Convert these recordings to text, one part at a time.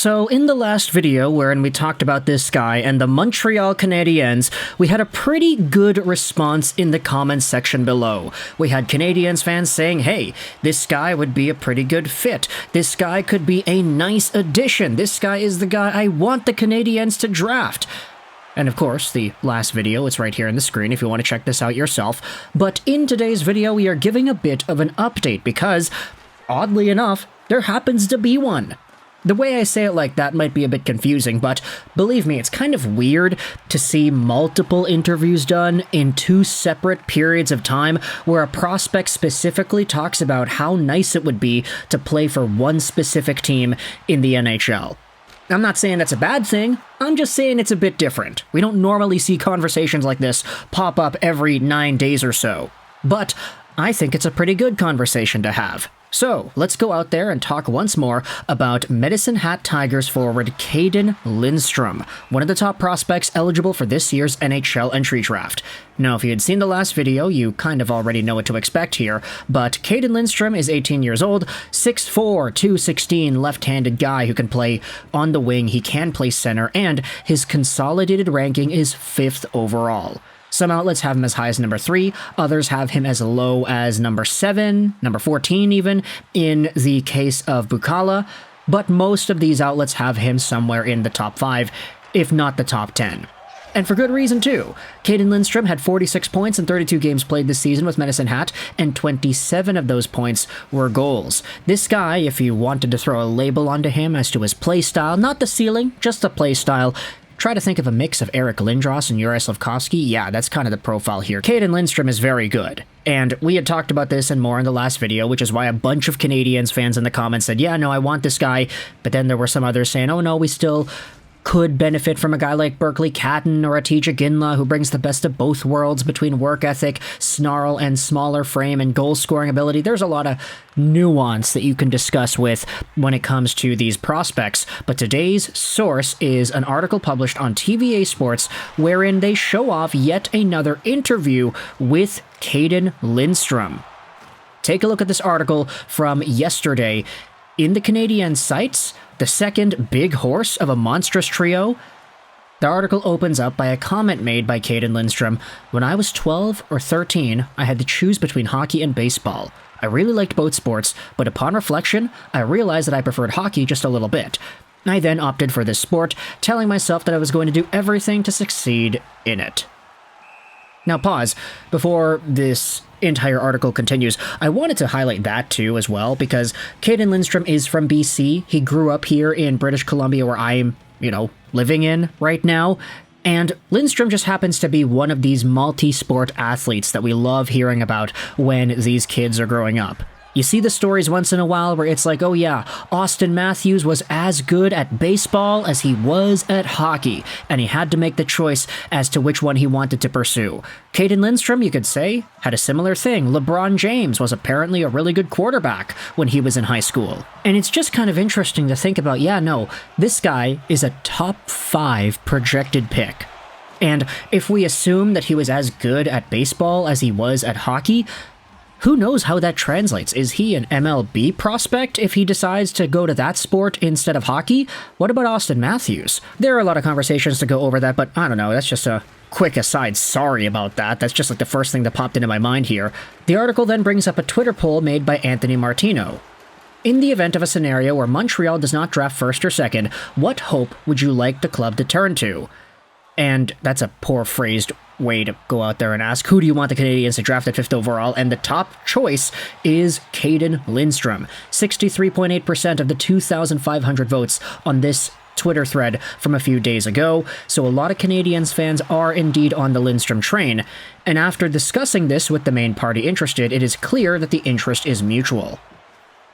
So in the last video wherein we talked about this guy and the Montreal Canadiens, we had a pretty good response in the comments section below. We had Canadiens fans saying, hey, this guy would be a pretty good fit. This guy could be a nice addition. This guy is the guy I want the Canadiens to draft. And of course, the last video, it's right here on the screen if you want to check this out yourself. But in today's video, we are giving a bit of an update because, oddly enough, there happens to be one. The way I say it like that might be a bit confusing, but believe me, it's kind of weird to see multiple interviews done in two separate periods of time where a prospect specifically talks about how nice it would be to play for one specific team in the NHL. I'm not saying that's a bad thing, I'm just saying it's a bit different. We don't normally see conversations like this pop up every 9 days or so. But I think it's a pretty good conversation to have. So, let's go out there and talk once more about Medicine Hat Tigers forward Cayden Lindstrom, one of the top prospects eligible for this year's NHL entry draft. Now, if you had seen the last video, you kind of already know what to expect here, but Cayden Lindstrom is 18 years old, 6'4", 216, left-handed guy who can play on the wing, he can play center, and his consolidated ranking is 5th overall. Some outlets have him as high as number 3, others have him as low as number 7, number 14 even, in the case of Bukala, but most of these outlets have him somewhere in the top 5, if not the top 10. And for good reason too. Cayden Lindstrom had 46 points in 32 games played this season with Medicine Hat, and 27 of those points were goals. This guy, if you wanted to throw a label onto him as to his play style, not the ceiling, just the play style, try to think of a mix of Eric Lindros and JURAJ SLAFKOVSKY. Yeah, that's kind of the profile here. Cayden Lindstrom is very good. And we had talked about this and more in the last video, which is why a bunch of Canadiens fans in the comments said, yeah, no, I want this guy. But then there were some others saying, oh no, we still could benefit from a guy like Berkly, Catton, or Ginla, who brings the best of both worlds between work ethic, snarl, and smaller frame and goal-scoring ability. There's a lot of nuance that you can discuss with when it comes to these prospects, but today's source is an article published on TVA Sports wherein they show off yet another interview with Cayden Lindstrom. Take a look at this article from yesterday. In the Canadian sites, the second big horse of a monstrous trio. The article opens up by a comment made by Cayden Lindstrom. When I was 12 or 13, I had to choose between hockey and baseball. I really liked both sports, but upon reflection, I realized that I preferred hockey just a little bit. I then opted for this sport, telling myself that I was going to do everything to succeed in it. Now pause. Before this entire article continues, I wanted to highlight that too as well, because Cayden Lindstrom is from BC. He grew up here in British Columbia where I'm, living in right now. And Lindstrom just happens to be one of these multi-sport athletes that we love hearing about when these kids are growing up. You see the stories once in a while where it's like, oh yeah, Austin Matthews was as good at baseball as he was at hockey, and he had to make the choice as to which one he wanted to pursue. Cayden Lindstrom, you could say, had a similar thing. LeBron James was apparently a really good quarterback when he was in high school. And it's just kind of interesting to think about, yeah, no, this guy is a top 5 projected pick. And if we assume that he was as good at baseball as he was at hockey, who knows how that translates? Is he an MLB prospect if he decides to go to that sport instead of hockey? What about Austin Matthews? There are a lot of conversations to go over that, but I don't know, that's just a quick aside. Sorry about that. That's just like the first thing that popped into my mind here. The article then brings up a Twitter poll made by Anthony Martino. In the event of a scenario where Montreal does not draft first or second, what hope would you like the club to turn to? And that's a poor phrased way to go out there and ask, who do you want the Canadiens to draft at 5th overall? And the top choice is Cayden Lindstrom. 63.8% of the 2,500 votes on this Twitter thread from a few days ago, so a lot of Canadiens fans are indeed on the Lindstrom train. And after discussing this with the main party interested, it is clear that the interest is mutual.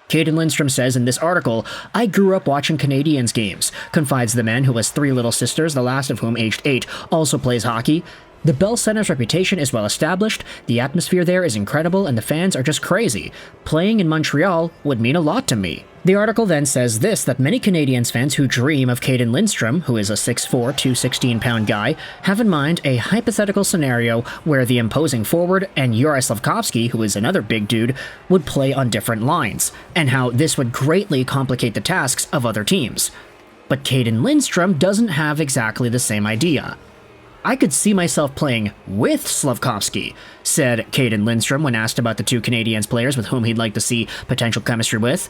Cayden Lindstrom says in this article, I grew up watching Canadiens games, confides the man who has 3 little sisters, the last of whom, aged 8, also plays hockey. The Bell Center's reputation is well established, the atmosphere there is incredible, and the fans are just crazy. Playing in Montreal would mean a lot to me. The article then says this, that many Canadiens fans who dream of Cayden Lindstrom, who is a 6'4", 216-pound guy, have in mind a hypothetical scenario where the imposing forward and JURAJ SLAFKOVSKY, who is another big dude, would play on different lines, and how this would greatly complicate the tasks of other teams. But Cayden Lindstrom doesn't have exactly the same idea. "I could see myself playing with Slafkovsky," said Cayden Lindstrom when asked about the two Canadiens players with whom he'd like to see potential chemistry with.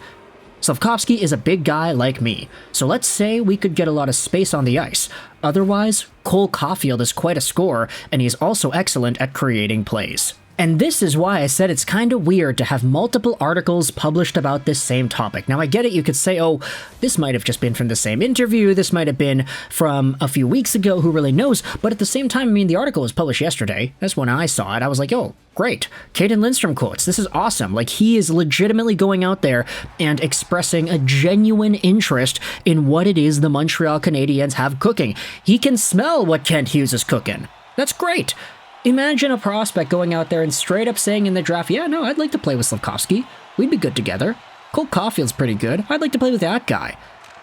"Slafkovsky is a big guy like me, so let's say we could get a lot of space on the ice. Otherwise, Cole Caufield is quite a scorer, and he's also excellent at creating plays." And this is why I said it's kind of weird to have multiple articles published about this same topic. Now, I get it, you could say, oh, this might have just been from the same interview, this might have been from a few weeks ago, who really knows? But at the same time, I mean, the article was published yesterday. That's when I saw it. I was like, oh, great. Cayden Lindstrom quotes. This is awesome. Like, he is legitimately going out there and expressing a genuine interest in what it is the Montreal Canadiens have cooking. He can smell what Kent Hughes is cooking. That's great. Imagine a prospect going out there and straight up saying in the draft, yeah, no, I'd like to play with Slafkovsky. We'd be good together. Cole Caufield's pretty good. I'd like to play with that guy.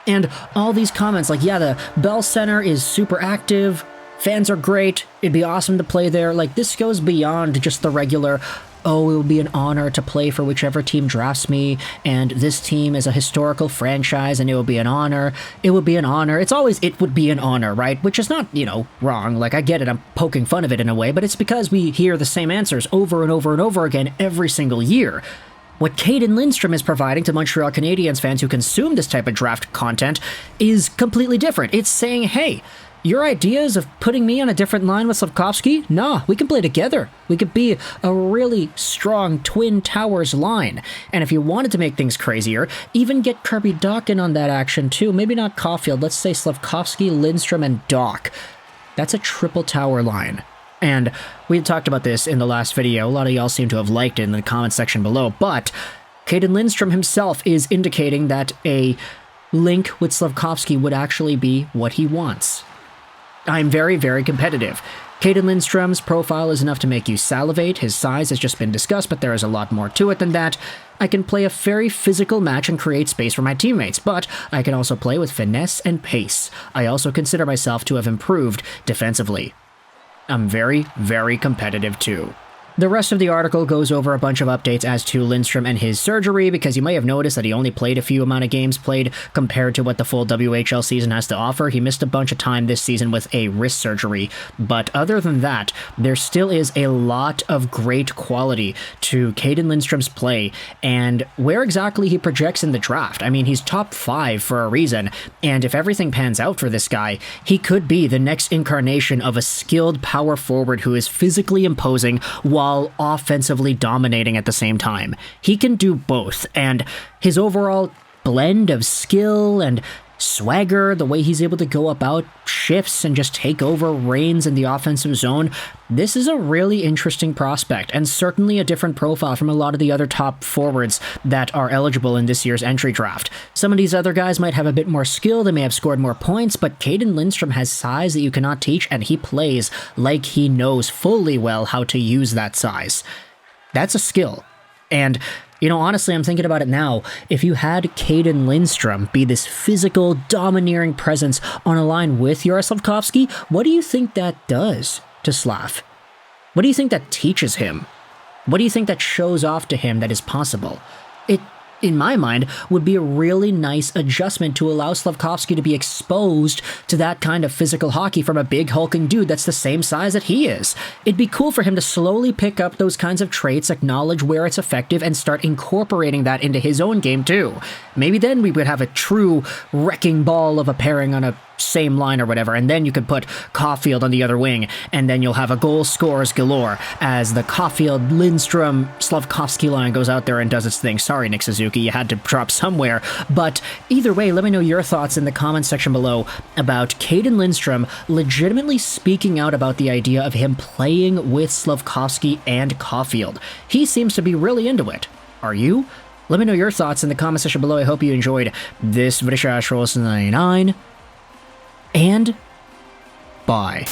And all these comments like, yeah, the Bell Center is super active. Fans are great. It'd be awesome to play there. Like, this goes beyond just the regular, oh, it will be an honor to play for whichever team drafts me, and this team is a historical franchise, and it will be an honor. It would be an honor. It's always, it would be an honor, right? Which is not, you know, wrong. Like, I get it. I'm poking fun of it in a way, but it's because we hear the same answers over and over and over again every single year. What Cayden Lindstrom is providing to Montreal Canadiens fans who consume this type of draft content is completely different. It's saying, hey, your ideas of putting me on a different line with Slafkovsky? Nah, we can play together. We could be a really strong Twin Towers line. And if you wanted to make things crazier, even get Kirby Dach in on that action too. Maybe not Caufield. Let's say Slafkovsky, Lindstrom, and Dach. That's a triple tower line. And we had talked about this in the last video. A lot of y'all seem to have liked it in the comment section below. But Cayden Lindstrom himself is indicating that a link with Slafkovsky would actually be what he wants. I'm very, very competitive. Cayden Lindstrom's profile is enough to make you salivate. His size has just been discussed, but there is a lot more to it than that. I can play a very physical match and create space for my teammates, but I can also play with finesse and pace. I also consider myself to have improved defensively. I'm very, very competitive too. The rest of the article goes over a bunch of updates as to Lindstrom and his surgery, because you may have noticed that he only played a few amount of games played compared to what the full WHL season has to offer. He missed a bunch of time this season with a wrist surgery, but other than that, there still is a lot of great quality to Cayden Lindstrom's play and where exactly he projects in the draft. I mean, he's top 5 for a reason, and if everything pans out for this guy, he could be the next incarnation of a skilled power forward who is physically imposing while offensively dominating at the same time. He can do both, and his overall blend of skill and swagger, the way he's able to go about shifts and just take over reins in the offensive zone, this is a really interesting prospect, and certainly a different profile from a lot of the other top forwards that are eligible in this year's entry draft. Some of these other guys might have a bit more skill, they may have scored more points, but Cayden Lindstrom has size that you cannot teach, and he plays like he knows fully well how to use that size. That's a skill. And you know, honestly, I'm thinking about it now. If you had Cayden Lindstrom be this physical, domineering presence on a line with Slafkovsky, what do you think that does to Slav? What do you think that teaches him? What do you think that shows off to him that is possible? It, in my mind, would be a really nice adjustment to allow Slafkovsky to be exposed to that kind of physical hockey from a big hulking dude that's the same size that he is. It'd be cool for him to slowly pick up those kinds of traits, acknowledge where it's effective, and start incorporating that into his own game too. Maybe then we would have a true wrecking ball of a pairing on a same line or whatever, and then you could put Caufield on the other wing, and then you'll have a goal scorers galore as the Caufield, Lindstrom, Slafkovsky line goes out there and does its thing. Sorry, Nick Suzuki, you had to drop somewhere, but either way, let me know your thoughts in the comment section below about Cayden Lindstrom legitimately speaking out about the idea of him playing with Slafkovsky and Caufield. He seems to be really into it. Are you? Let me know your thoughts in the comment section below. I hope you enjoyed this JURAJ SLAFKOVSKY, and bye.